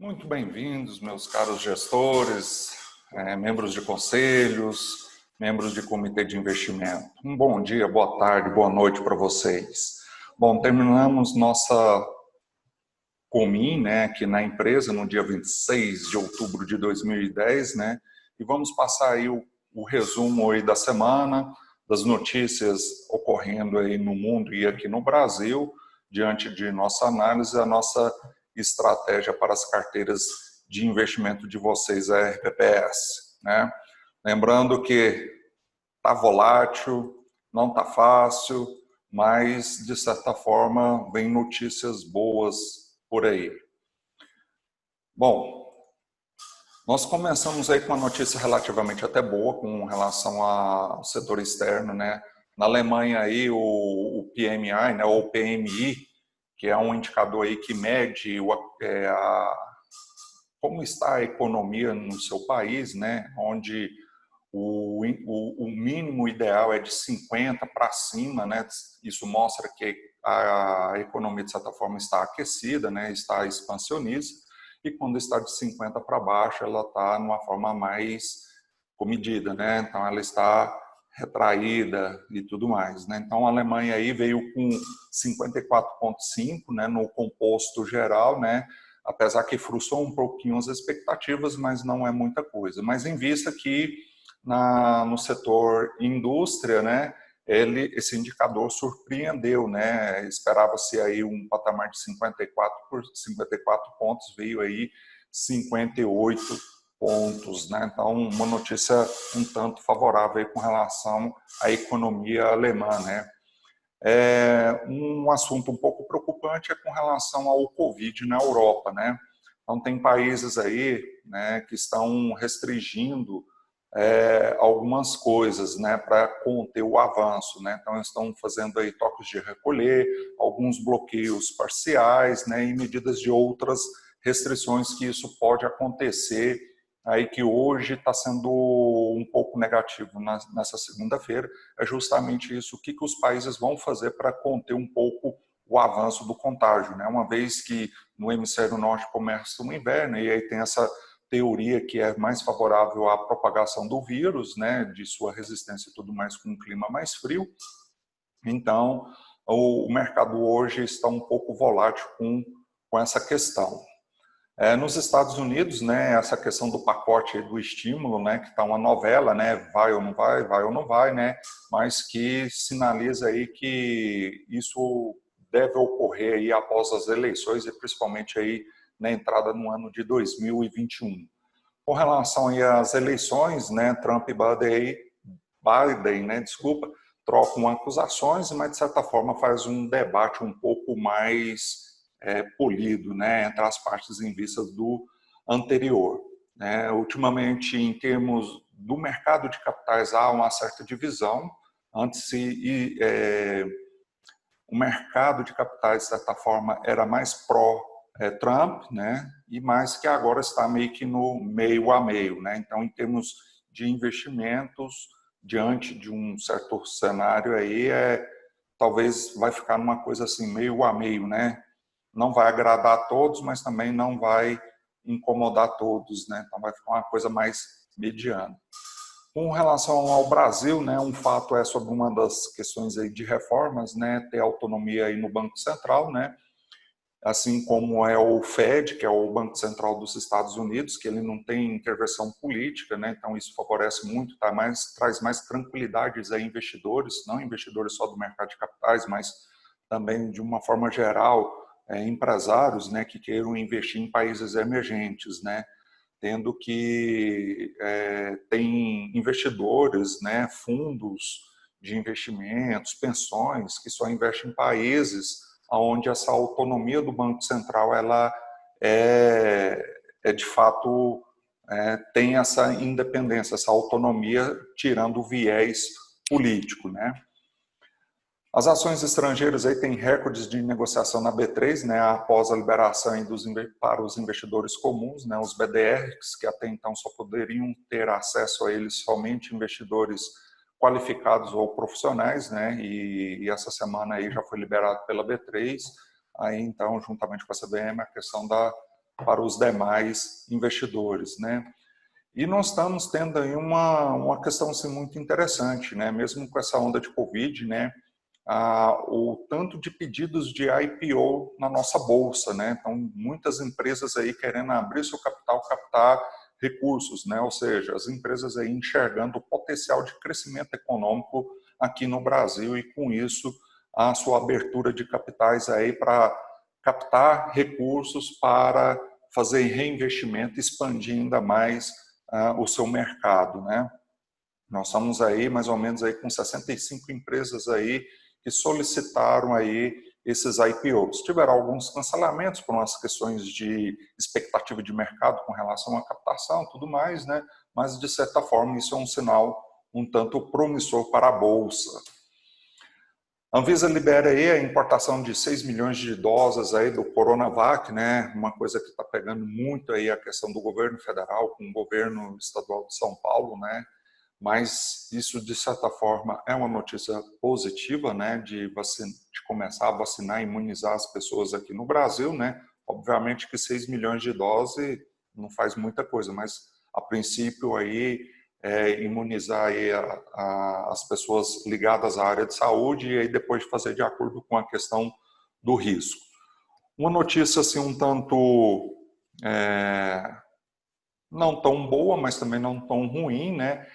Muito bem-vindos, meus caros gestores, membros de conselhos, membros de comitê de investimento. Um bom dia, boa tarde, boa noite para vocês. Bom, terminamos nossa Comim, né, aqui na empresa, no dia 26 de outubro de 2010, né, e vamos passar aí o resumo aí da semana, das notícias ocorrendo aí no mundo e aqui no Brasil, diante de nossa análise, a nossa estratégia para as carteiras de investimento de vocês, a RPPS, né. Lembrando que está volátil, não está fácil, mas, de certa forma, vem notícias boas por aí. Bom, nós começamos aí com uma notícia relativamente até boa com relação ao setor externo, né? Na Alemanha aí o PMI, né, ou PMI, que é um indicador aí que mede como está a economia no seu país, né? Onde o mínimo ideal é de 50 para cima, né? Isso mostra que a economia, de certa forma, está aquecida, né? Está expansionista, e quando está de 50 para baixo, ela está numa forma mais comedida, né? Então, ela está retraída e tudo mais, né? Então, a Alemanha aí veio com 54,5, né? No composto geral, né? Apesar que frustrou um pouquinho as expectativas, mas não é muita coisa. Mas em vista que no setor indústria, né, esse indicador surpreendeu, né, esperava-se aí um patamar de 54 pontos, veio aí 58 pontos, né, então uma notícia um tanto favorável aí com relação à economia alemã, né. Um assunto um pouco preocupante é com relação ao Covid na Europa, né, então tem países aí, né, que estão restringindo algumas coisas, né, para conter o avanço, né? Então estão fazendo aí toques de recolher, alguns bloqueios parciais, né, e medidas de outras restrições que isso pode acontecer aí, que hoje está sendo um pouco negativo nessa segunda-feira. É justamente isso, o que os países vão fazer para conter um pouco o avanço do contágio, né? Uma vez que no hemisfério norte começa o inverno e aí tem essa teoria que é mais favorável à propagação do vírus, né, de sua resistência e tudo mais com um clima mais frio. Então, o mercado hoje está um pouco volátil com essa questão. Nos Estados Unidos, né, essa questão do pacote do estímulo, né, que está uma novela, né, vai ou não vai, né, mas que sinaliza aí que isso deve ocorrer aí após as eleições e principalmente aí na entrada no ano de 2021. Com relação aí às eleições, né, Trump e Biden, né, trocam acusações, mas de certa forma faz um debate um pouco mais polido, né, entre as partes em vista do anterior. Né. Ultimamente, em termos do mercado de capitais, há uma certa divisão. Antes, o mercado de capitais, de certa forma, era mais pró-Trump, né, e mais que agora está meio que no meio a meio. Né. Então, em termos de investimentos, diante de um certo cenário aí, talvez vai ficar numa coisa assim, meio a meio, né? Não vai agradar a todos, mas também não vai incomodar todos, né? Então vai ficar uma coisa mais mediana. Com relação ao Brasil, né, um fato é sobre uma das questões aí de reformas, né, ter autonomia aí no Banco Central, né, assim como é o Fed, que é o Banco Central dos Estados Unidos, que ele não tem intervenção política, né, então isso favorece muito, traz mais tranquilidades a investidores, não investidores só do mercado de capitais, mas também de uma forma geral, empresários, né, que queiram investir em países emergentes, né, tendo que tem investidores, né, fundos de investimentos, pensões, que só investem em países onde essa autonomia do Banco Central ela de fato tem essa independência, essa autonomia, tirando o viés político, né? As ações estrangeiras aí têm recordes de negociação na B3, né, após a liberação para os investidores comuns, né, os BDRs, que até então só poderiam ter acesso a eles somente investidores qualificados ou profissionais, né, e essa semana aí já foi liberado pela B3, aí então, juntamente com a CVM, a questão da para os demais investidores, né? E nós estamos tendo aí uma questão assim, muito interessante, né? Mesmo com essa onda de Covid, né? O tanto de pedidos de IPO na nossa bolsa, né? Então, muitas empresas aí querendo abrir seu capital, captar recursos, né? Ou seja, as empresas aí enxergando o potencial de crescimento econômico aqui no Brasil e com isso a sua abertura de capitais aí para captar recursos para fazer reinvestimento, expandir ainda mais o seu mercado, né? Nós estamos aí mais ou menos aí com 65 empresas aí que solicitaram aí esses IPOs. Tiveram alguns cancelamentos por umas questões de expectativa de mercado com relação à captação, tudo mais, né? Mas de certa forma isso é um sinal um tanto promissor para a bolsa. A Anvisa libera aí a importação de 6 milhões de doses aí do Coronavac, né? Uma coisa que está pegando muito aí a questão do governo federal com o governo estadual de São Paulo, né? Mas isso, de certa forma, é uma notícia positiva, né? De começar a vacinar e imunizar as pessoas aqui no Brasil, né? Obviamente que 6 milhões de doses não faz muita coisa, mas a princípio aí imunizar aí as pessoas ligadas à área de saúde e aí depois fazer de acordo com a questão do risco. Uma notícia assim um tanto não tão boa, mas também não tão ruim, né?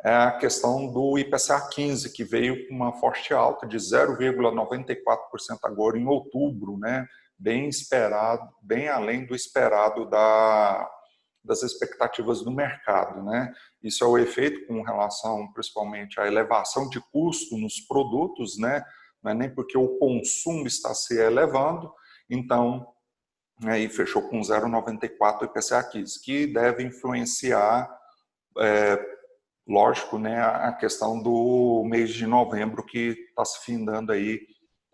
É a questão do IPCA 15, que veio com uma forte alta de 0,94% agora em outubro, né? Bem esperado, bem além do esperado das expectativas do mercado, né? Isso é o efeito com relação, principalmente, à elevação de custo nos produtos, né? Não é nem porque o consumo está se elevando, então, aí fechou com 0,94 IPCA 15, que deve influenciar, lógico, né, a questão do mês de novembro que está se findando aí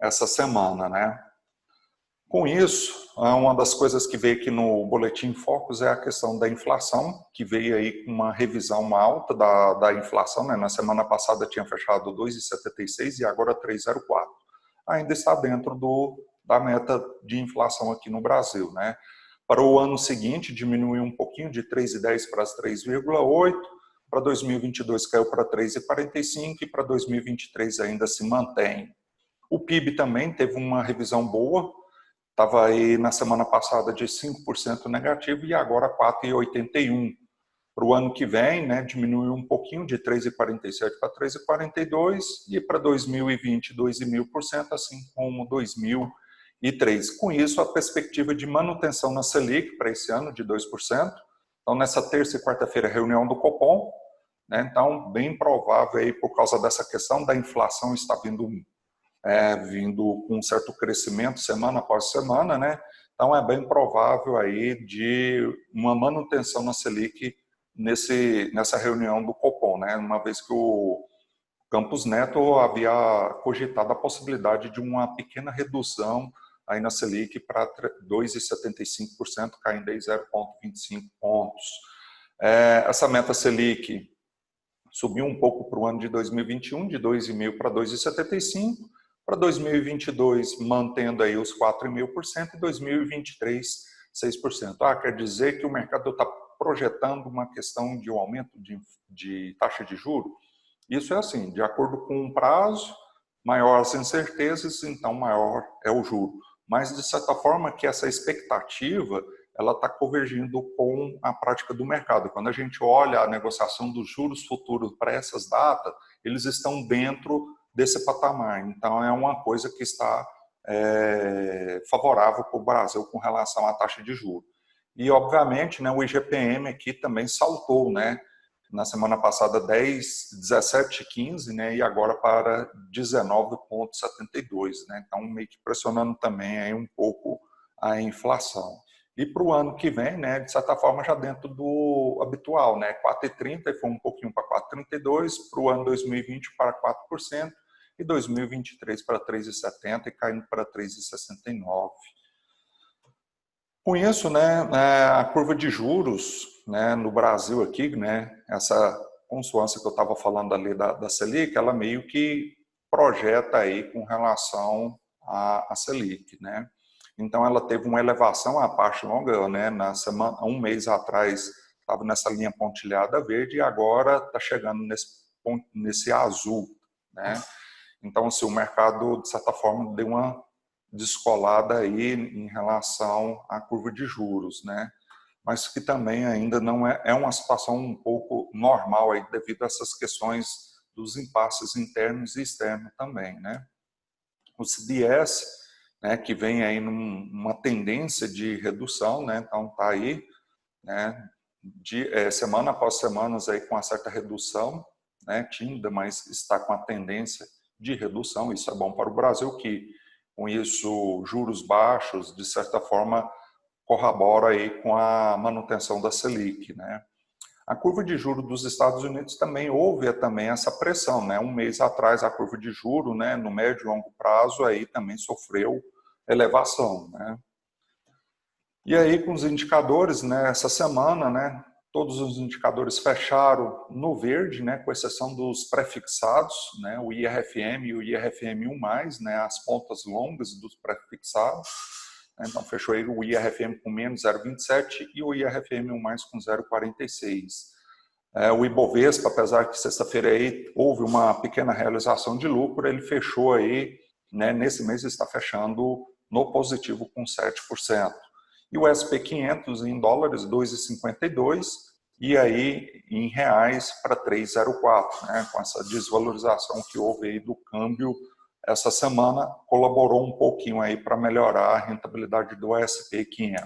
essa semana, né? Com isso, uma das coisas que veio aqui no Boletim Focus é a questão da inflação, que veio aí com uma revisão alta da inflação, né? Na semana passada tinha fechado 2,76 e agora 3,04. Ainda está dentro da meta de inflação aqui no Brasil, né? Para o ano seguinte, diminuiu um pouquinho de 3,10 para 3,8. Para 2022 caiu para 3,45 e para 2023 ainda se mantém. O PIB também teve uma revisão boa, estava aí na semana passada de 5% negativo e agora 4,81%. Para o ano que vem, né, diminuiu um pouquinho de 3,47 para 3,42 e para 2020, 2,5%, assim como 2003. Com isso, a perspectiva de manutenção na Selic para esse ano de 2%. Então, nessa terça e quarta-feira, reunião do Copom, né? Então, bem provável aí, por causa dessa questão da inflação está vindo com um certo crescimento semana após semana, né? Então é bem provável aí de uma manutenção na Selic nessa reunião do Copom, né? Uma vez que o Campos Neto havia cogitado a possibilidade de uma pequena redução aí na Selic para 2,75%, caindo aí 0,25 pontos. Essa meta Selic subiu um pouco para o ano de 2021, de 2,5% para 2,75%, para 2022 mantendo aí os 4,5% e 2023 6%. Quer dizer que o mercado está projetando uma questão de um aumento de taxa de juros? Isso é assim, de acordo com o prazo, maior as incertezas, então maior é o juro. Mas, de certa forma, que essa expectativa ela está convergindo com a prática do mercado. Quando a gente olha a negociação dos juros futuros para essas datas, eles estão dentro desse patamar. Então, é uma coisa que está favorável para o Brasil com relação à taxa de juros. E, obviamente, né, o IGPM aqui também saltou, né? Na semana passada 17,15, né, e agora para 19,72, né? Então meio que pressionando também aí um pouco a inflação. E para o ano que vem, né, de certa forma já dentro do habitual, né, 4,30 e foi um pouquinho para 4,32, para o ano 2020 para 4% e 2023 para 3,70 e caindo para 3,69. Com isso, né, a curva de juros, né, no Brasil aqui, né, essa consoância que eu estava falando ali da Selic, ela meio que projeta aí com relação à Selic, né? então ela teve uma elevação à parte longa, né? Na semana, um mês atrás estava nessa linha pontilhada verde e agora está chegando nesse azul, né? Então, assim, o mercado, de certa forma, deu uma descolada aí em relação à curva de juros, né? Mas que também ainda não é uma situação um pouco normal aí devido a essas questões dos impasses internos e externos também, né? O CDS, né, que vem aí numa tendência de redução, né? Então tá aí, né? Semana após semana aí com uma certa redução, né? Tímida, mas está com a tendência de redução. Isso é bom para o Brasil, que com isso juros baixos, de certa forma, corrobora aí com a manutenção da Selic, né? A curva de juros dos Estados Unidos também houve também essa pressão, né? Um mês atrás a curva de juros, né, no médio e longo prazo aí também sofreu elevação, né? E aí com os indicadores, né, essa semana, né, todos os indicadores fecharam no verde, né, com exceção dos prefixados, né, o IRFM e o IRFM1+, né, as pontas longas dos prefixados. Então, fechou aí o IRFM com menos 0,27 e o IRFM1+, com 0,46. O Ibovespa, apesar que sexta-feira aí houve uma pequena realização de lucro, ele fechou aí, né, nesse mês está fechando no positivo com 7%. E o SP500 em dólares, 2,52, e aí em reais para 3,04, né, com essa desvalorização que houve aí do câmbio essa semana, colaborou um pouquinho aí para melhorar a rentabilidade do SP500.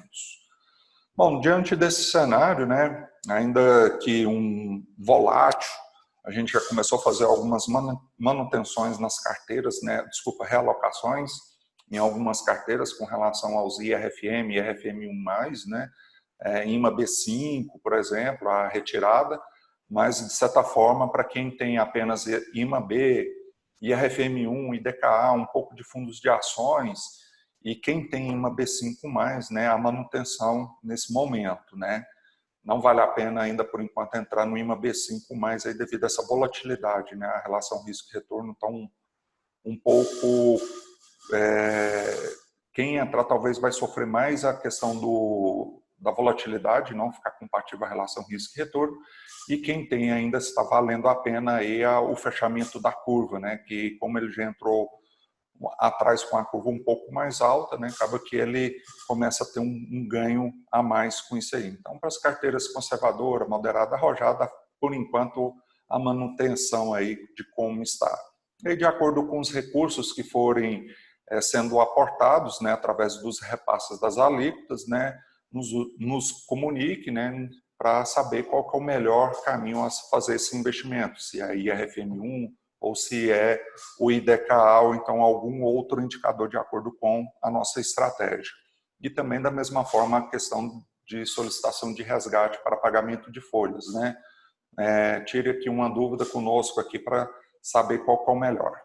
Bom, diante desse cenário, né, ainda que um volátil, a gente já começou a fazer algumas manutenções nas carteiras, né, realocações em algumas carteiras com relação aos IRFM e IRFM1+, né, IMA B5, por exemplo, a retirada, mas de certa forma, para quem tem apenas IMA B, IRFM1 e DKA, um pouco de fundos de ações, e quem tem uma B5+, né, a manutenção nesse momento, né? Não vale a pena ainda, por enquanto, entrar no IMA B5+, aí devido a essa volatilidade, né? A relação risco-retorno está um pouco... quem entrar talvez vai sofrer mais a questão da volatilidade, não ficar compatível à relação risco-retorno, e quem tem ainda está valendo a pena aí o fechamento da curva, né? Que como ele já entrou atrás com a curva um pouco mais alta, né, acaba que ele começa a ter um ganho a mais com isso aí. Então, para as carteiras conservadora, moderada, arrojada, por enquanto, a manutenção aí de como está. E de acordo com os recursos que forem sendo aportados, né, através dos repasses das alíquotas, né, nos comunique, né, para saber qual que é o melhor caminho a fazer esse investimento, se é a IRFM1, ou se é o IDKA ou então algum outro indicador de acordo com a nossa estratégia. E também da mesma forma a questão de solicitação de resgate para pagamento de folhas, né? Tire aqui uma dúvida conosco aqui para saber qual que é o melhor.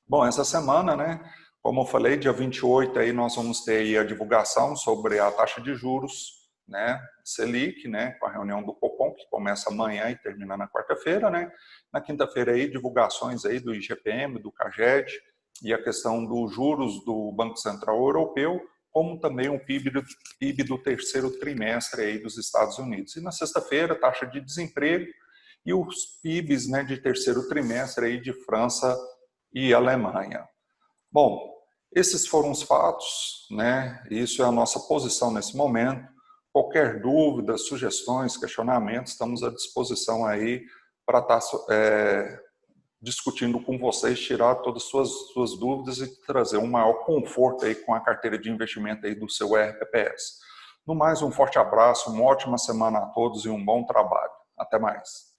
Bom, essa semana, né, como eu falei, dia 28 aí nós vamos ter aí a divulgação sobre a taxa de juros, né, Selic, né, com a reunião do Copom, que começa amanhã e termina na quarta-feira, né. Na quinta-feira aí divulgações aí do IGPM, do CAGED e a questão dos juros do Banco Central Europeu, como também o PIB do terceiro trimestre aí dos Estados Unidos. E na sexta-feira, taxa de desemprego e os PIBs, né, de terceiro trimestre aí de França e Alemanha. Bom, esses foram os fatos, né? Isso é a nossa posição nesse momento. Qualquer dúvida, sugestões, questionamentos, estamos à disposição aí para estar discutindo com vocês, tirar todas as suas dúvidas e trazer um maior conforto aí com a carteira de investimento aí do seu RPPS. No mais, um forte abraço, uma ótima semana a todos e um bom trabalho. Até mais.